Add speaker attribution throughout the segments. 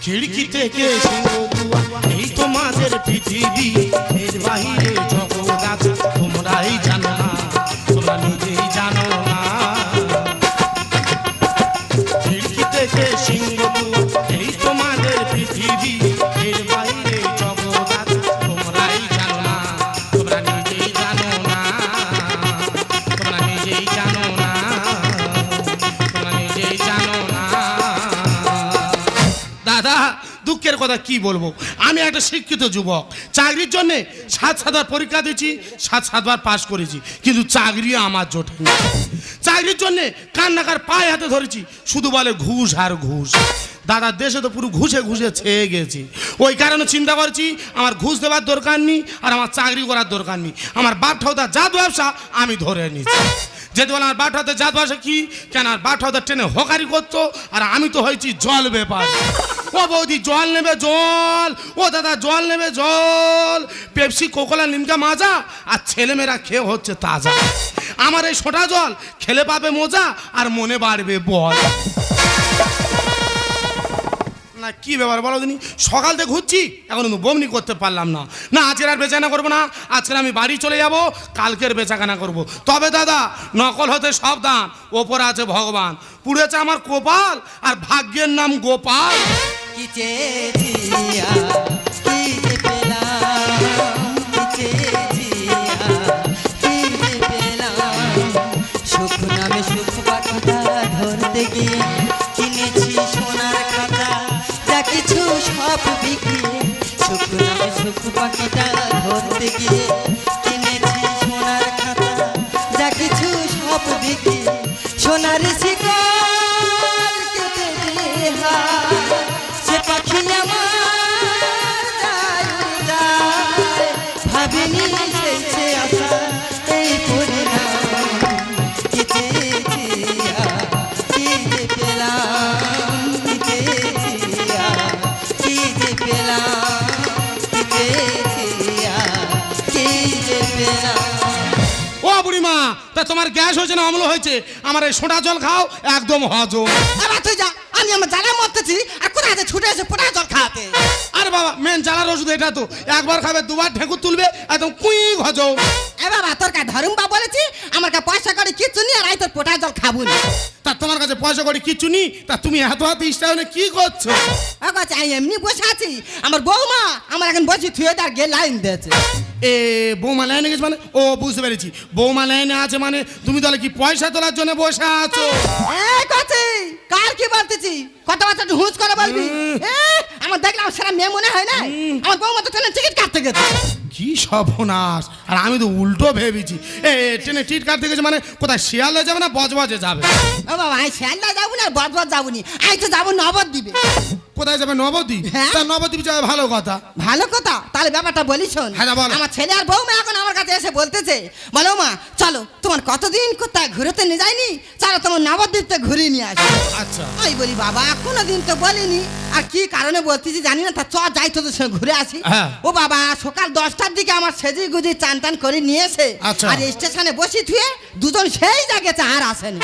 Speaker 1: খিড়কি থেকে এই তোমাদের পৃথিবী, এর বাহিরে জগৎ আছে তোমরাই জানো না, তোমরা নিজেই জানো না। খিড়কি থেকে এই তোমাদের পৃথিবী, এর বাহিরে জগৎ আছে তোমরাই জানো না, তোমরা নিজেই জানো না, তোমরা নিজেই জানো না, তোমরা নিজেই জানো না। দাদা দুঃখের কথা কি বলবো, আমি একটা শিক্ষিত যুবক, চাকরির জন্যে 7-7বার পরীক্ষা দিয়েছি, 7-7বার পাশ করেছি, কিন্তু চাকরি আমার জোটেনি। চাকরির জন্যে কান্নাকার পায়ে হাতে ধরেছি, শুধু বলে ঘুষ আর ঘুষ। দাদা দেশে তো পুরো ঘুষে ঘুষে ছেয়ে গেছি, ওই কারণে চিন্তা করছি আমার ঘুষ দেওয়ার দরকার নেই, আর আমার চাকরি করার দরকার নেই। আমার বাপ ঠাকুরদার জাত ব্যবসা আমি ধরে নিচ্ছি। যেতে বলে আমার বাপ ঠাকুরদার জাত ব্যবসা কি, কেন আর বাপ ঠাকুরদার ট্রেনে হকারি করতো, আর আমি তো হয়েছি জল ব্যাপার। ও বৌদি জল নেবে জল, ও দাদা জল নেবে জল, পেপসি কোকোলা নিমকা মাজা, আর ছেলেমেয়েরা খেয়ে হচ্ছে তাজা। আমার এই সোটা জল খেলে পাবে মজা, আর মনে বাড়বে বল। না কি ব্যাপার বলো দিনি, সকাল থেকে ঘুরছি এখন বমনি করতে পারলাম না। না আজকের আর বেচাকেনা করবো না, আজকের আমি বাড়ি চলে যাব, কালকের বেচাকেনা করব। তবে দাদা নকল হতে সাবধান, ওপরে আছে ভগবান, পুড়েছে আমার কপাল, আর ভাগ্যের নাম গোপাল।
Speaker 2: কি চেয়েছি কি যে পেলাম, কি চেয়েছি কি যে পেলাম, সুখ নামে সুখ পাখিটা ধরতে গিয়ে কিনেছি সোনার খাতা, যা কিছু সব বিকিয়ে। সুখ নামে সুখ পাখিটা ধরতে গিয়ে কিনেছি সোনার খাতা, যা কিছু সব বিকিয়ে। সোনার শিকার কেটে দিয়ে সে পাখি আমার যায় যায়, ভাবিনি সে আশা এই পরিণাম। কি চেয়েছি কি যে পেলাম, কি চেয়েছি কি যে পেলাম, কি চেয়েছি কি যে পেলাম।
Speaker 1: ও বুড়িমা, তা তোমার গ্যাস হয়েছে না অম্ল হয়েছে? আমার এই সোঁটা জল খাও, একদম হজম।
Speaker 2: আবার তুই যা, আমি আমার জ্বালা মরতেছি, আর কোথায় ছুটে এসে পোড়া জল খাওয়াতে।
Speaker 1: আরে বাবা মেন জ্বালার ওষুধ এটা তো, একবার খাবে দুবার ঢেকুর তুলবে, একদম কুই হজম।
Speaker 2: এ বাবা তোর কা ধরুম বা বলেছি, আমার কা পয়সা করে কিচ্ছু নি, আর আই তোর পোটা জল খাবো না।
Speaker 1: তা তোমার কাছে পয়সা করে কিচ্ছু নি, তা তুমি এত হাত ইস্টাইনে কি করছো?
Speaker 2: আচ্ছা আমি এমনি বসে আছি, আমার বৌমা আমার এখন বসে থুয়ে তার গে লাইন দিয়েছে।
Speaker 1: এ বৌমা লাইনে গেছে মানে? ও বুঝতে পেরেছি, বৌমা লাইনে আছে মানে তুমি তাহলে কি পয়সা তোলার জন্য বসে আছো?
Speaker 2: এই কাছে কার কি বলতেছি, কত বছর হুঁশ করে বলবি। আমার দেখলাম সেরা মেয়ে মনে হয় না, আমার বৌমা তো ট্রেনের টিকিট কাটতে গেছে।
Speaker 1: কি সর্বনাশ, আর আমি তো উল্টো ভেবেছি। ট্রেনে টিকিট কাটতে গেছে মানে কোথায় শিয়ালে যাবে না বজবজে যাবে?
Speaker 2: ও বাবা আমি শিয়ালদা যাবো না, বজবজ যাবো নি, আমি তো যাবো নবদ্বীপে।
Speaker 1: কোথায় যাবে? নবদ্বীপ?
Speaker 2: হ্যাঁ।
Speaker 1: তা নবদ্বীপ যাবে ভালো কথা।
Speaker 2: ভালো কথা, তাহলে ব্যাপারটা বলি শোন।
Speaker 1: হ্যাঁ, বলো।
Speaker 2: আমার ছেলে আর বৌমা এখন আমার কাছে এসে বলতেছে, বলো মা চলো তোমার কতদিন কোথায় ঘুরতে নিয়ে যায়নি, চলো তোমার নবদ্বীপতে ঘুরিয়ে নিয়ে আসি।
Speaker 1: আচ্ছা।
Speaker 2: আমি বলি বাবা কোনোদিন তো বলিনি, আর কি কারণে বলতেছি জানি না, তা চ যাই তোদের সঙ্গে ঘুরে আসি।
Speaker 1: হ্যাঁ।
Speaker 2: ও বাবা সকাল 10টার দিকে আমার সেজি গুজি চান টান করে নিয়ে এসে,
Speaker 1: আচ্ছা।
Speaker 2: আর স্টেশনে বসি থুয়ে দুজন সেই জায়গাতে আর আসেনি।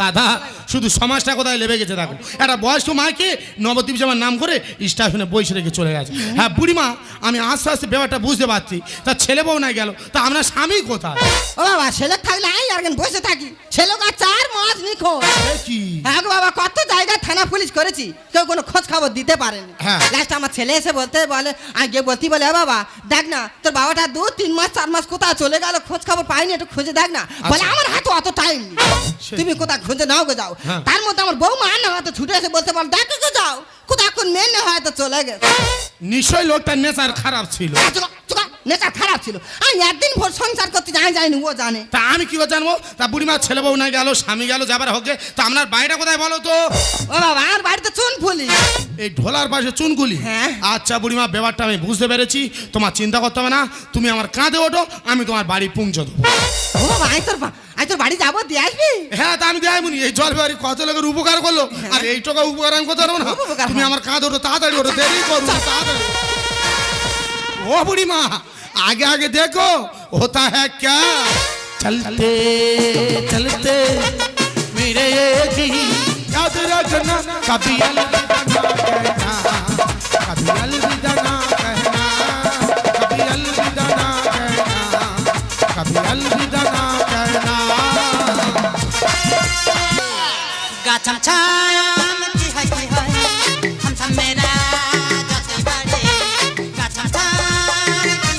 Speaker 1: দাদা শুধু সমাজটা কোথায় লেবে গেছে দেখো, একটা বয়স্ক মাকে নবদ্বীপ যাওয়ার নাম করে স্টেশনে বসে রেখে চলে গেছে। হ্যাঁ বুড়িমা, আমি আস্তে আস্তে ব্যাপারটা বুঝতে পারছি, তা ছেলে বউ না গেল, তা আপনার স্বামী কোথায়?
Speaker 2: ও বাবা ছেলে থাকলে আমি আর বসে থাকি, ছেলে আর 4 মাস নিখোঁজ।
Speaker 1: কি?
Speaker 2: হ্যাঁ গো বাবা কত জায়গায় থানা পুলিশ করেছি, কেউ কোনো খোঁজ খবর দিতে পারেনি।
Speaker 1: হ্যাঁ।
Speaker 2: লাস্ট আমার ছেলে এসে বলে আমি গিয়ে বলতে বলে বাবা দেখ না তোর বাবাটা 2-3 মাস 4 মাস কোথায় চলে গেল, খোঁজ খবর পাইনি, একটু খুঁজে দেখ না। বলে আমার হাতে অত টাইম নেই, তুমি কোথায় খুঁজে নাও গো যাও। তার মধ্যে আমার বৌমা না হয়তো ছুটে এসে বলতে বল দেখো গো যাও কোথায়, এখন মেনে হয়তো চলে গেছে।
Speaker 1: নিশ্চয়ই লোকটার নেচার খারাপ ছিল।
Speaker 2: নেচার খারাপ ছিল, আমি একদিন ভোর সংসার করতে যাইনি, ও জানে।
Speaker 1: তা আমি কি করে জানবো? তা বুড়িমা ছেলে বউ না গেল, স্বামী গেল, যাবার হোক গে, তা আপনার বাড়িটা কোথায় বলো তো?
Speaker 2: ও বাবা আমার বাড়িতে চুন ফুলি,
Speaker 1: এই ঢোলার পাশে চুনগুলি।
Speaker 2: হ্যাঁ।
Speaker 1: আচ্ছা বুড়িমা ব্যাপারটা আমি বুঝতে পেরেছি, তোমার চিন্তা করতে হবে না, তুমি আমার কাঁধে ওঠো, আমি তোমার বাড়ি পৌঁছে দেবো।
Speaker 2: ও বাবা আমি তোর বাড়ি যাবো, দিয়ে আসবি?
Speaker 1: হ্যাঁ তা আমি দেয় মুনি, এই জল বাড়ি কত লোকের উপকার করলো, আর এই টাকা উপকার আমি করতে পারবো না?
Speaker 2: উপকার
Speaker 1: তুমি
Speaker 2: হয়।
Speaker 1: আমার কাঁধে ওঠো, তাড়াতাড়ি ওঠো, দেরি করো না, তাড়াতাড়ি। ও বুড়িমা आगे आगे देखो होता है क्या, चलते चलते मेरे ये जी याद रखना कभी अलविदा ना कहना।
Speaker 3: छम की है थम थम मेरा जाते बड़े गा छम छम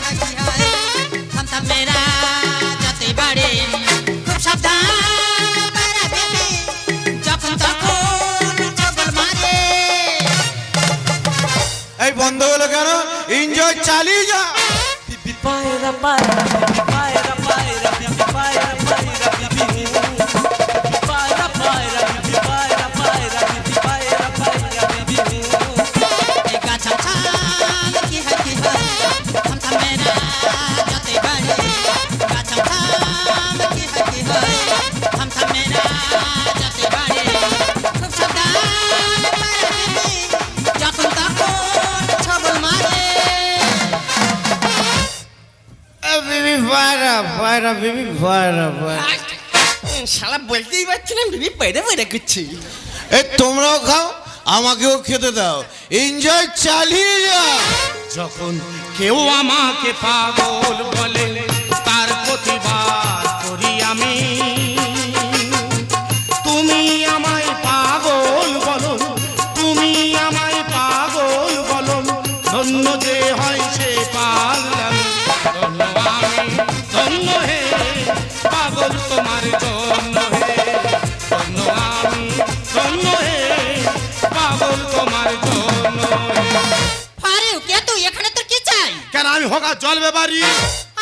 Speaker 3: की है थम थम मेरा जाते बड़े खूब सावधान मेरा बेबी যখন তখন চগল মারে
Speaker 4: এই বন্ধ হলো কেন? এনজয় চালিয়ে যা।
Speaker 3: পায়রা পায়রা পায়রা পায়রা পায়রা পায়রা বিবি পায়রা পায়রা পায়রা পায়রা পায়রা পায়রা বিবি এই গা ছম ছম কি है थम थम मेरा जाते बड़े गा छम छम की है थम थम मेरा जाते बड़े खूब सावधान मेरा बेबी যখন তখন ছবল মারে
Speaker 4: বেবি ফায়রা ফায়রা বেবি ফায়রা ফায়রা।
Speaker 3: শালা বলতেই পারছি না বিবি পেড়ে পেড়ে করছি
Speaker 4: এই তোমরাও খাও, আমাকেও খেতে দাও। এনজয় চালিয়ে যা।
Speaker 1: যখন কেউ আমাকে পাগল বলে তার প্রতিবাদ করি আমি। তুমি আমায় পাগল বলো, তুমি আমায় পাগল বলো, ধন্য যে হয় সে পাগলামি। ধন্য আমি, ধন্য হে পাগল তোমার জন্য হে। ধন্য আমি, ধন্য হে পাগল তোমার জন্য হে।
Speaker 3: আরে কে তুই এখানে তোর কি চাই
Speaker 1: কেন আমি হকার জল ব্যাপারি?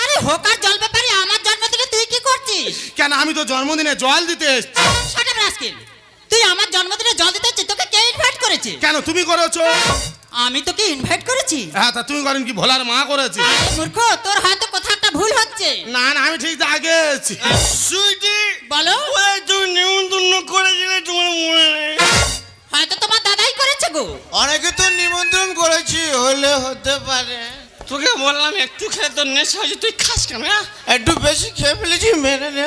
Speaker 3: আরে হোকার জল ব্যাপারে আমার জন্মদিনে তুই কি করছিস
Speaker 1: কেন আমি তো জন্মদিনে জল দিতে এসেছি।
Speaker 3: শাট আপ রাস্কেল তুই আমার জন্মদিনে জল দিতে এসেছিস তোকে কে ইনভাইট করেছে
Speaker 1: কেন তুমি করেছো?
Speaker 3: আমি তোকে ইনভাইট করেছি
Speaker 1: হ্যাঁ তা তুমি করেন কি ভোলার মা করেছে?
Speaker 3: আরে মূর্খ তোর হয়তো কোথাও একটা ভুল হচ্ছে
Speaker 1: না না আমি ঠিক আগে আছি।
Speaker 4: সুইটি,
Speaker 3: বলো
Speaker 4: ওই তুমি নিমন্ত্রণ করেছিলে, তোমার মনে নেই?
Speaker 3: হয়তো তোমার দাদাই করেছে গো
Speaker 4: অনেকে তো নিমন্ত্রণ করেছি, হলে হতে পারে।
Speaker 5: তোকে বললাম একটু খেলে তোর নেশা হয়েছে, তুই খাস কেন?
Speaker 4: একটু বেশি খেয়ে ফেলেছি, মেনে নে।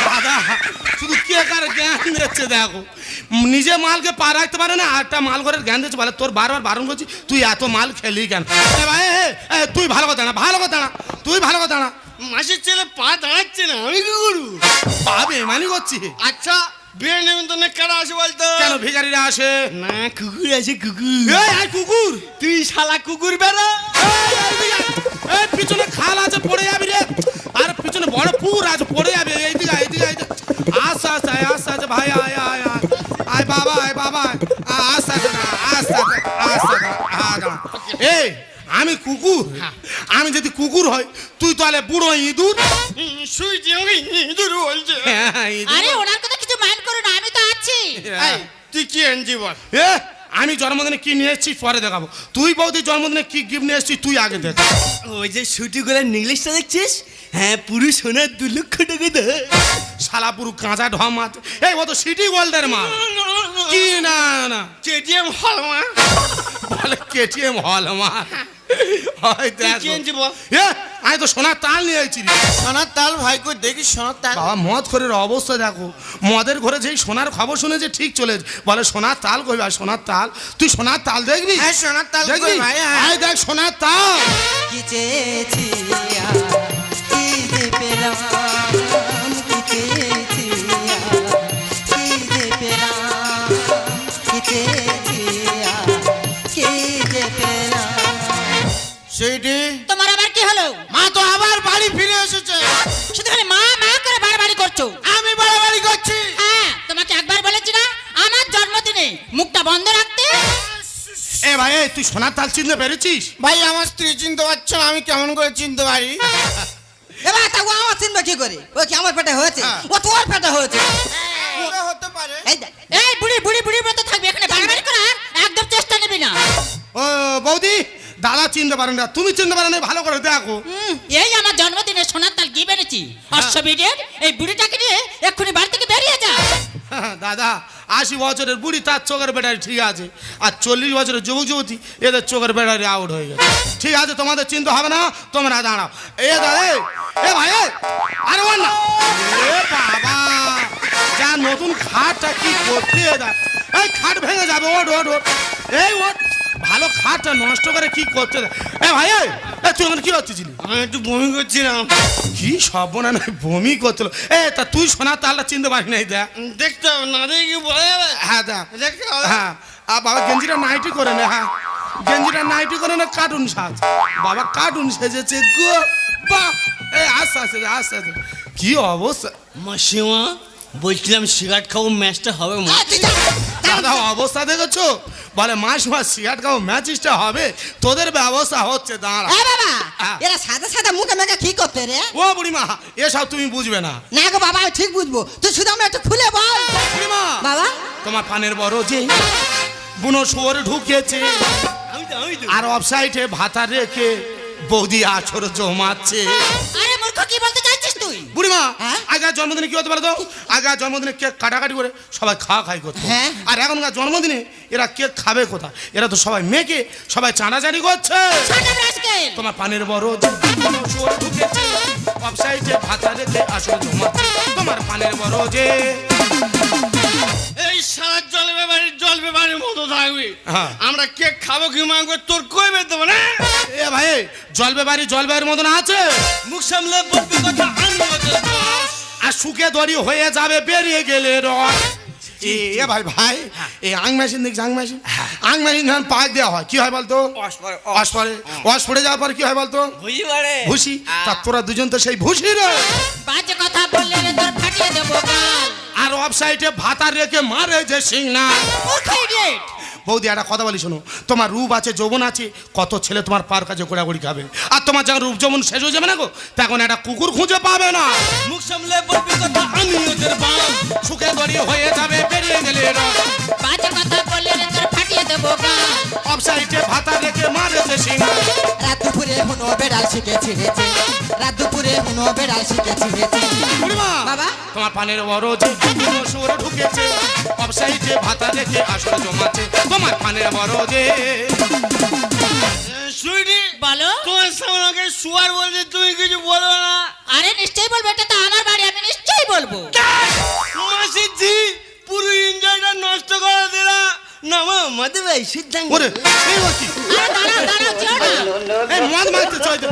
Speaker 1: দাদা শুধু কে কার জ্ঞান দিচ্ছে দেখো, নিজে মালকে পা রাখতে পারে না, আরেকটা মাল করে জ্ঞান দিচ্ছে। বলে তোর বারবার বারণ করছি, তুই এত মাল খেলি কেন? এ ভাই তুই ভালো কথা না, ভালো কথা না, তুই ভালো কথা না।
Speaker 5: মাসির ছেলে পা দাঁড়াচ্ছে না, আমি কি করবো?
Speaker 1: পাবে মানি করছি।
Speaker 5: আচ্ছা বিয়ে নেমন্তন্নে কারা আসে বলতো?
Speaker 1: কেন ভিখারিরা আসে?
Speaker 5: না কুকুর আছে কুকুর।
Speaker 1: এই কুকুর,
Speaker 5: তুই শালা কুকুর বেরো।
Speaker 1: এই পিছনে খাল আছে পড়ে যাবি রে, আর পিছনে বড় পুকুর আছে পড়ে যাবে। এইদিকে এইদিকে আস্তে আস্তে আস্তে আস্তে ভাই আয় আয় আয় আয় বাবা আয় বাবা আস্তে আস্তে আস্তে আস্তে আস্তে। এই আমি কুকুর, আমি যদি কুকুর হয় তুই তাহলে বুড়ো ইঁদুর।
Speaker 5: সুইটি আমাকে ইঁদুর বলছে।
Speaker 3: আরে ওনার কথা কিছু মাইন্ড করো না আমি তো আছি
Speaker 5: এই, তুই কি এনজি বল?
Speaker 1: আমি জন্মদিনে কি নিয়ে এসেছি পরে দেখাবো। তুই বৌদি জন্মদিনে কি গিফট নিয়ে এসেছিস তুই আগে দেখ।
Speaker 5: ওই যে সুইটি গোলার নেকলেসটা দেখছিস? হ্যাঁ পুরো সোনার 2 লক্ষ টাকা দেয়।
Speaker 1: শালা পুরো কাঁচা ঢমাত। এই ও তো সিটি গোল্ডের মাল। কি না না
Speaker 5: কেটিএম হল মা।
Speaker 1: বলে কেটিএম হল মাল। হয় দেখ
Speaker 5: কি এনজি বল?
Speaker 1: আমি তো সোনার তাল নিয়ে এসেছি।
Speaker 4: সোনার তাল ভাই কই দেখি, সোনার তাল।
Speaker 1: বাবা মদ ঘরের অবস্থা দেখো, মদের ঘরে যেই সোনার খবর শুনেছে ঠিক চলে বলে সোনার তাল কই ভাই? সোনার তাল, তুই সোনার তাল দেখবি?
Speaker 4: হ্যাঁ সোনার তাল কই
Speaker 1: দেখবি
Speaker 4: ভাই? হ্যাঁ।
Speaker 1: আয় দেখ সোনার তাল।
Speaker 3: কি চেয়েছি কি যে পেলাম কি চেয়েছি কি যে পেলাম কি চেয়েছি কি যে পেলাম
Speaker 4: সুইটি,
Speaker 3: তোমার আবার কি হলো
Speaker 4: মা তো আবার বাড়ি ফিরে এসেছে।
Speaker 3: শুধু খালি মা মা করে বাড়াবাড়ি করছো
Speaker 4: আমি বাড়াবাড়ি করছি?
Speaker 3: হ্যাঁ তোমাকে একবার বলেছি না আমার জন্মদিনে মুখটা বন্ধ রাখতে
Speaker 1: এ ভাই তুই সোনার তাল চিনতে পেরেছিস?
Speaker 4: ভাই আমার স্ত্রী চিনতে পারছো না, আমি কেমন করে চিনতে পারি?
Speaker 2: এবার তা ও আমার চিনবে কি করে? ও কি আমার পেটে হয়েছে? ও তোর পেটে হয়েছে।
Speaker 4: ওরা হতে পারে।
Speaker 2: এই দেখ
Speaker 3: এই বুড়ি বুড়ি বুড়ির মতো থাকবে এখানে বাড়াবাড়ি করার একদম চেষ্টা নেবে না
Speaker 1: ও বৌদি দাদা চিনতে পারেন না, তুমি চিনতে পারেন না, ভালো করে দেখো।
Speaker 3: এই আমার জন্মদিনে সোনার তাল কি বেড়েছি অশ্ববিদের এই বুড়িটাকে নিয়ে এক্ষুনি বাড়ি থেকে বেরিয়ে যা
Speaker 1: দাদা 80 বছরের বুড়ি তার চোখের ব্যাটারি ঠিক আছে, আর 40 বছরের যুবক যুবতী এদের চোখের ব্যাটারি আউট হয়ে গেছে। ঠিক আছে তোমাদের চিনতে হবে না, তোমরা দাঁড়াও। এ দাদা এ ভাই আরে বল না। এ বাবা যা নতুন খাটটা কি করতে, এই খাট ভেঙে যাবে। ওঠ ওঠ ওঠ, এই ওঠ ভালো খাটটা নষ্ট করে কি করতে এ ভাই এই, এ তুই এখন কি হচ্ছিলি?
Speaker 5: আমি একটু বমি করছিলাম।
Speaker 1: কি সর্বনাশ বমি করছিল। এ তা তুই সোনা তালটা চিনতে পারি নাই দেখ।
Speaker 5: দেখতে হবে না, দেখে কি বলা যাবে?
Speaker 1: হ্যাঁ দেখ
Speaker 5: দেখতে হবে।
Speaker 1: হ্যাঁ আর বাবা গেঞ্জিটা নাইটি করে নে। হ্যাঁ গেঞ্জিটা নাইটি করে না, কার্টুন সাজ বাবা, কার্টুন সেজেছে গো বা। এই আস্তে আস্তে আস্তে আস্তে কি অবস্থা।
Speaker 5: মাসিমা বলছিলাম সিগারেট খাবো, ম্যাচটা হবে মা।
Speaker 1: দাদা অবস্থা দেখেছো, বলে মাস মাস সিগারেট খাবো, ম্যাচিসটা হবে, তোদের ব্যবস্থা হচ্ছে দাঁড়া।
Speaker 2: এ বাবা
Speaker 1: হ্যাঁ।
Speaker 2: এরা সাদা সাদা মুখে মেখে কি করতে রে?
Speaker 1: ও বুড়িমা এসব তুমি বুঝবে না।
Speaker 2: না গো বাবা আমি ঠিক বুঝবো, তুই শুধু আমরা একটু খুলে বল।
Speaker 1: বুড়িমা
Speaker 2: বাবা
Speaker 1: তোমার পানের বড় যে বুনো শুয়োর ঢুকেছে,
Speaker 5: আমি তো
Speaker 1: আর অফসাইডে ভাতা রেখে বৌদি আছর জমাচ্ছে।
Speaker 2: আরে মূর্খ কি বলতে চাইছিস তুই?
Speaker 1: বুড়িমা
Speaker 2: হ্যাঁ?
Speaker 1: আগের জন্মদিনে কি হতে পারতো, আগের জন্মদিনে কেক কাটাকাটি করে সবাই খাওয়া খাই করতো।
Speaker 2: হ্যাঁ।
Speaker 1: আর এখনকার জন্মদিনে এরা কেক খাবে কোথায়, এরা তো সবাই মেকে সবাই চানাচানি করছে।
Speaker 2: ছোট রাস্কেল
Speaker 1: তোমার পানের বড় যে বুনো শুয়োর ঢুকেছে, অফসাইডে ভাতা রেখে আছর জমাচ্ছে। তোমার পানের বড় যে
Speaker 5: এই সারা জল ব্যাপারের মতো থাকবে।
Speaker 1: হ্যাঁ।
Speaker 5: আমরা কেক খাবো কি মাংস তোর কই বের দেবো না?
Speaker 1: এ ভাই জলবেবাড়ির মতন আছে,
Speaker 5: মুখ সামলে বলবি কথা, আমি ওদের boss।
Speaker 1: আর শুকে দড়ি হয়ে যাবে বেরিয়ে গেলে রস। এ ভাই ভাই এই আং মেশিন দেখছি, আং মেশিন যখন পাক দেওয়া হয় কি হয় বলতো, ওয়াশ পড়ে যাওয়ার পর কি হয় বলতো,
Speaker 5: বুঝি পারে
Speaker 1: ভুসি। তা তোরা দুজন তো সেই ভুসি রে।
Speaker 2: বাজে কথা বললে রে তোর ফাটিয়ে দেবো গাল।
Speaker 1: আর অফ সাইডে ভাতা রেখে মারে যে সিগনাল।
Speaker 2: মূর্খ ইডিয়েট।
Speaker 1: বৌদি একটা কথা বলি শোনো, তোমার রূপ আছে যৌবন আছে, কত ছেলে তোমার পার কাছে গোড়াগড়ি খাবে, আর তোমার যখন রূপ যৌবন শেষ হয়ে যাবে না গো, তখন একটা কুকুর খুঁজে পাবে না।
Speaker 5: মুখ সামলে বলবি কথা, আমি ওদের boss।
Speaker 1: শুকে দড়ি হয়ে যাবে বেরিয়ে গেলে রস।
Speaker 2: বাজে কথা বললে রে তোর ফাটিয়ে দেবো গাল।
Speaker 1: অফ সাইডে ভাতা রেখে মারে যে সিগনাল।
Speaker 2: রাত দুপুরে হুনো বেড়াল শিখে ছিঁড়েছে, রাত দুপুরে হুনো বেড়াল শিখে ছিঁড়েছে।
Speaker 1: বুড়িমা
Speaker 2: বাবা
Speaker 1: তোমার পানের বড় যে বুনো শুয়োর ঢুকেছে, অফসাইডে ভাতা রেখে আসর জমাচ্ছে। তোমার পানের বড় যে
Speaker 5: সুইটি
Speaker 2: বলো।
Speaker 5: তোমার সামনে আমাকে শুয়ার বলছে, তুমি কিছু বলো না।
Speaker 2: আরে নিশ্চয়ই বলবো, এটা তো আমার বাড়ি, আমি নিশ্চয়ই বলবো।
Speaker 5: মাসির জি পুরো এনজয়টা নষ্ট করে দিলা না মা, আমাদের ভাই সিদ্ধান্ত।
Speaker 1: ওরে এই ও কি,
Speaker 2: আরে দাঁড়াও দাঁড়াও যেও না।
Speaker 1: এই মদ মারতে চাইতে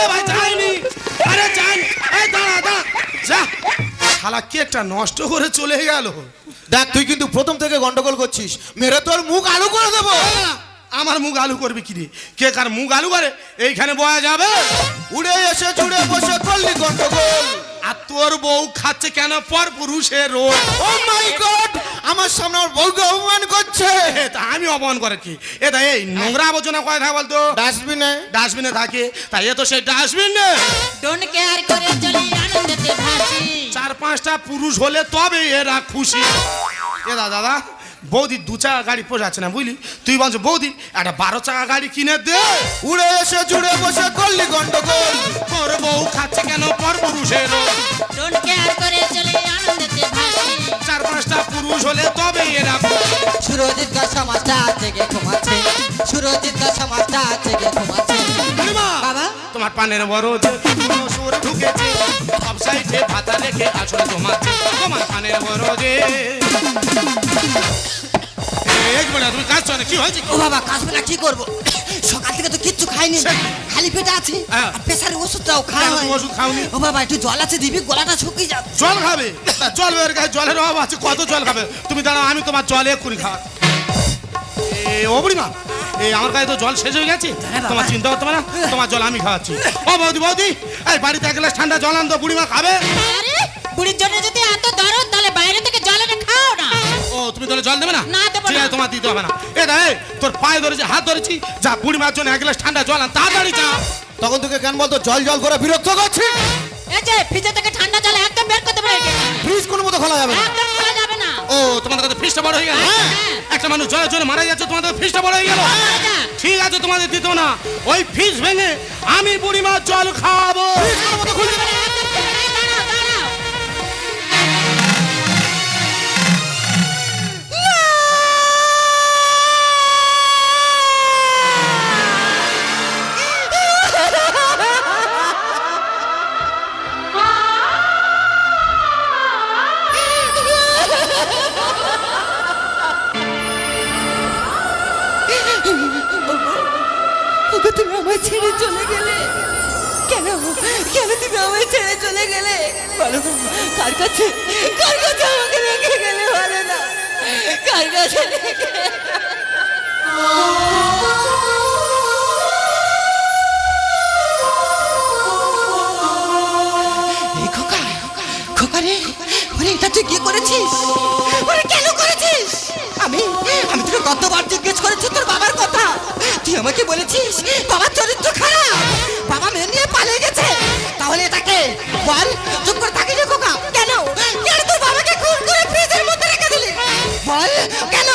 Speaker 1: এ ভাই যাইনি, আরে যাই, এই দাঁড়া দাঁড়া যা, শালা কেকটা নষ্ট করে চলে গেল।
Speaker 4: দেখ তুই কিন্তু প্রথম থেকে গন্ডগোল করছিস, মেরে তোর মুখ আলু করে দেবো।
Speaker 1: আমার মুখ আলু করবে কি রে, কে কার মুখ আলু করে এইখানে বয়া যাবে?
Speaker 4: উড়ে এসে জুড়ে বসে করলি গন্ডগোল।
Speaker 1: আর তোর বউ খাচ্ছে কেন পর পুরুষের রোল?
Speaker 4: ও মাই গড, আমার সামনে আমার বউকে অপমান করছে।
Speaker 1: তা আমি অপমান করে কি? এটা এই নোংরা আবর্জনা কোথায় থাকে বলতো?
Speaker 4: ডাস্টবিনে।
Speaker 1: ডাস্টবিনে থাকে, তাই এ তো সেই ডাস্টবিন নে।
Speaker 2: ডোন্ট কেয়ার করে চলি আনন্দেতে ভাসি।
Speaker 1: 4-5টা পুরুষ হলে তবে এরা খুশি। এ দাদা বৌদি 2 চাকা গাড়ি পোষাচ্ছে না বুঝলি, তুই বলছো বৌদি একটা 12 চাকা গাড়ি কিনে দে।
Speaker 4: উড়ে এসে জুড়ে বসে করলি গন্ডগোল।
Speaker 1: তোর বউ খাচ্ছে কেন পর পুরুষের রোল?
Speaker 2: ডোন্ট কেয়ার করে চলি আনন্দেতে ভাসি।
Speaker 1: 4-5টা পুরুষ হলে তবে এরা খুশি।
Speaker 2: সুরজিৎ का সমাজটা জেগে ঘুমাচ্ছে, সুরজিৎ का সমাজটা জেগে ঘুমাচ্ছে।
Speaker 1: বুড়িমা,
Speaker 2: বাবা
Speaker 1: তোমার পানের বড় যে বুনো শুয়োর ঢুকেছে, সব সাইডে ভাতা রেখে আসরে জমাচ্ছে। তোমার পানের বড় যে এক মিনিট, তুমি কাজ চলে কি হয়েছে?
Speaker 2: ও বাবা কাশবে না কি করব, সকাল থেকে তো কিচ্ছু খাইনি, খালি পেটে আছি।
Speaker 1: হ্যাঁ।
Speaker 2: আর প্রেসারের ওষুধটাও খাওয়া
Speaker 1: কেন
Speaker 2: হয়।
Speaker 1: তুমি ওষুধ খাওনি?
Speaker 2: ও বাবা একটু জল আছে দিবি, গলাটা শুকিয়ে যাবে।
Speaker 1: জল খাবে? তা জল বের গায়ে জলের অভাব আছে, কত জল খাবে? তুমি দাঁড়াও, আমি তোমার জলে এক্ষুনি খাওয়া। ও বুড়িমা, এই আমার কাছে তো জল শেষ হয়ে গেছে,
Speaker 2: বাবা।
Speaker 1: তোমার চিন্তা করতে পারে না, তোমার জল আমি খাওয়াচ্ছি। ও বৌদি বৌদি, এই বাড়িতে 1 গ্লাস ঠান্ডা জল আনতো, বুড়িমা খাবে।
Speaker 2: আরে বুড়ির জন্য যদি এত দরদ, তাহলে বাইরে থেকে জল এনে খাও না।
Speaker 1: ও তুমি তাহলে জল দেবে না?
Speaker 2: না, দেবো
Speaker 1: ঠিক
Speaker 2: না।
Speaker 1: আছে, তোমার দিতে হবে না। এ দা এই, তোর পায়ে ধরেছি, হাত ধরেছি, যা বুড়িমার জন্য 1 গ্লাস ঠান্ডা জল আন, তাড়াতাড়ি যা।
Speaker 4: তখন তোকে কেন বলতো জল জল করে বিরক্ত করছি?
Speaker 2: এই যে ফ্রিজে থেকে ঠান্ডা জল একদম বের করতে পারে,
Speaker 4: ফ্রিজ কোনো মতো খোলা যাবে না।
Speaker 2: একদম খোলা যাবে না।
Speaker 1: ও তোমাদের কাছে ফ্রিজটা বড় হয়ে গেল?
Speaker 2: হ্যাঁ।
Speaker 1: একটা মানুষ জলের জন্য মারা যাচ্ছে, তোমাদের ফ্রিজটা বড় হয়ে গেল।
Speaker 2: হ্যাঁ।
Speaker 1: ঠিক আছে, তোমাদের দিত না, ওই ফ্রিজ ভেঙে আমি বুড়িমার জল খাওয়াবো।
Speaker 2: একদম খোলা যাবে না, এই দাঁড়াও, দাঁড়াও। ওগো তুমি আমায় ছেড়ে চলে গেলে কেন কেন তুমি আমায় ছেড়ে চলে গেলে বলো কার কাছে আমাকে রেখে গেলে বলো না কার কাছে রেখে এই খোকা খোকা রে ওরে এটা তুই কি করেছিস ওরে কেন করেছিস আমি তোকে কতবার জিজ্ঞেস করেছি তোর বাবার কথা তুই আমাকে বলেছিস বাবার চরিত্র খারাপ বাবা মেয়ে নিয়ে পালিয়ে গেছে তাহলে এটাকে বল চুপ করে থাকিস খোকা কেন কেন তোর বাবাকে খুন করে ফ্রিজের মধ্যে রেখে দিলি বল কেন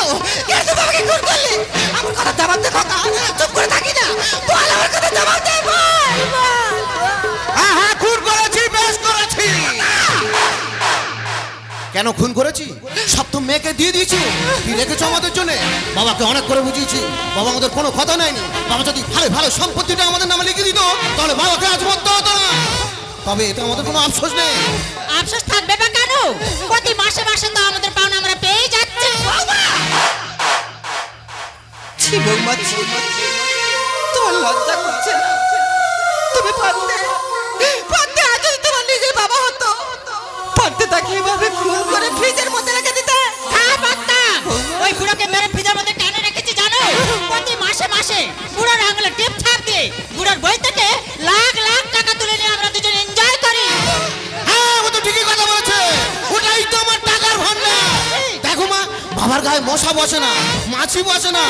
Speaker 2: তোর বাবাকে খুন করলি আমার কথা জবাব দে খোকা চুপ করে থাকি না বল আমার কথা জবাব দে বল
Speaker 4: হ্যাঁ খুন করেছি বেশ করেছি কেন খুন করেছি সব তো মেয়েকে দিয়ে দিয়েছি কি রেখেছো আমাদের জন্য বাবাকে অনেক করে বুঝিয়েছি বাবা আমাদের কোনো কথা নেয়নি বাবা যদি ভালো ভালো সম্পত্তিটা আমাদের নামে লিখে দিত তাহলে বাবাকে আজ মরতে হতো না তবে এটা আমাদের কোনো আফসোস নেই
Speaker 6: আফসোস থাকবে বা কেন প্রতি মাসে মাসে তো আমাদের পাওনা আমরা পেয়ে যাচ্ছি
Speaker 2: ছি বৌমা ছি তোমার লজ্জা করছে না তুমি পারতে আজ যদি তোমার নিজের বাবা হতো পারতে তাকে এভাবে খুন করে ফ্রিজের মধ্যে রেখে দিতে
Speaker 6: হ্যাঁ পাত্তা ওই বুড়োকে মেরে ফ্রিজের মধ্যে কেন রেখেছি জানো প্রতি মাসে মাসে বুড়োর আঙুলে টিপ ছাপ দিয়ে বুড়োর বই থেকে লাখ লাখ টাকা তুলে নিয়ে আমরা দুজন এনজয় করি
Speaker 4: হ্যাঁ ও তো ঠিকই কথা বলেছে ওটাই তো আমার টাকার ভান্ডার দেখো মা বাবার গায়ে মশা বসে না মাছি বসে না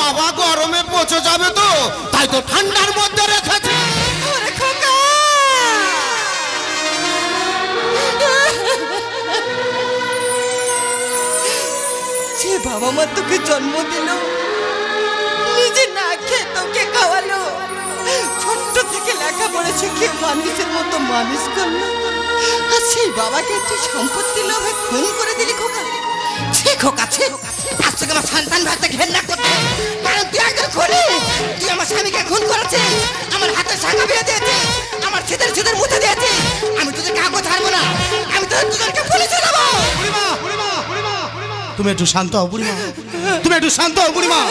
Speaker 4: বাবা গরমে পচে যাবে তো তাই তো ঠান্ডার মধ্যে রেখেছে
Speaker 2: ওরে খোকা যে বাবা মা তোকে জন্ম দিল নিজে না খেয়ে তোকে খাওয়ালো ছোট্ট থেকে লেখাপড়া শিখিয়ে মানুষের মতো মানুষ করলো আর সেই বাবাকে তুই সম্পত্তি লোভে খুন করে দিলি খোকা ছে খোকা ছে আজ থেকে আমার সন্তান ভাইতে ঘেন্না করতে কারণ তুই একজন খুনি তুই আমার স্বামীকে খুন করেছিস আমার হাতে শাখা বিয়ে দিয়েছিস আমার ছেদের মুছে দিয়েছিস আমি তোদের কাগজ ছাড়বো না আমি তোদের দুজনকে পুলিশে দেবো
Speaker 1: তুমি একটু শান্ত হও বুড়িমা তুমি একটু শান্ত হও বুড়িমা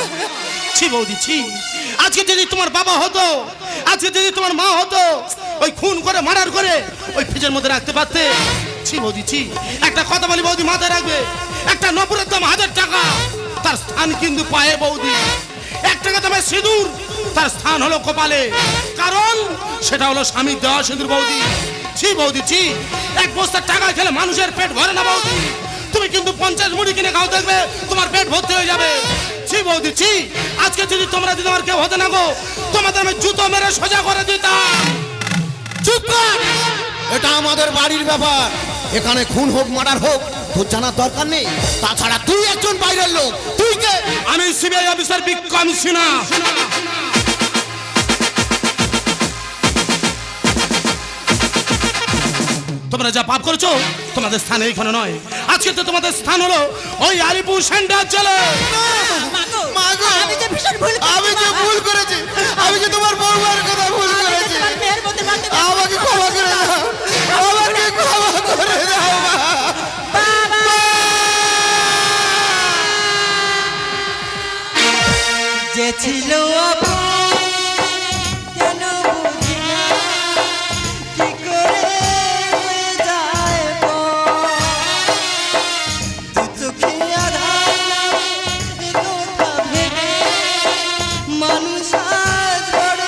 Speaker 1: ছি বৌদি ছি আজকে যদি তোমার বাবা হতো আজকে যদি তোমার মা হতো ওই খুন করে মার্ডার করে ওই ফ্রিজের মধ্যে রাখতে পারতে ছি বৌদি ছি একটা কথা বলি বৌদি মাথায় রাখবে একটা নপুরের দাম 1000 টাকা তার স্থান কিন্তু পায়ে বৌদি 1 টাকা দামের সিঁদুর তার স্থান হলো কপালে কারণ সেটা হলো স্বামীর দেওয়া সিঁদুর বৌদি ছি বৌদি ছি এক বস্তা টাকা খেলে মানুষের পেট ভরে না বৌদি তুমি কিন্তু 50 মুড়ি কিনে খাও দেখবে তোমার পেট ভর্তি হয়ে যাবে ছি বৌদি ছি আজকে যদি তোমরা যদি আমার কেউ হতে না গো তোমাদের আমি জুতো মেরে সোজা করে দিতাম
Speaker 4: চুপ কর এটা আমাদের বাড়ির ব্যাপার এখানে খুন হোক মার্ডার হোক তোর জানার দরকার নেই তাছাড়া তুই একজন বাইরের লোক তুই কে
Speaker 1: আমি সিবিআই অফিসার বিক্রম সিনহা তোমরা যা পাপ করেছো তোমাদের স্থান এইখানে নয় আজকে তো তোমাদের স্থান হলো ওই আলিপুর সেন্টার জেলে
Speaker 4: মাগো
Speaker 6: আমি যে ভীষণ ভুল
Speaker 4: আমি যে ভুল করেছি আমি যে তোমার বউমার কথা ভুল করেছি
Speaker 6: মেয়ের মধ্যে বাঁধতে
Speaker 4: আমাকে ক্ষমা করে দাও আমাকে ক্ষমা করে দাও মা
Speaker 2: যে ছিল কেন বুঝি না কি করে হয়ে যায় দু চোখে আধার নামে কথা ভেবে মানুষ আজ বড়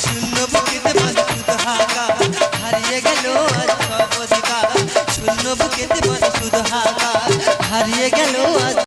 Speaker 2: শূন্য বুকেতে শুধু হাকা হারিয়ে গেল আজ সব অধিকার শূন্য বুকেতে শুধু হাকা হারিয়ে গেল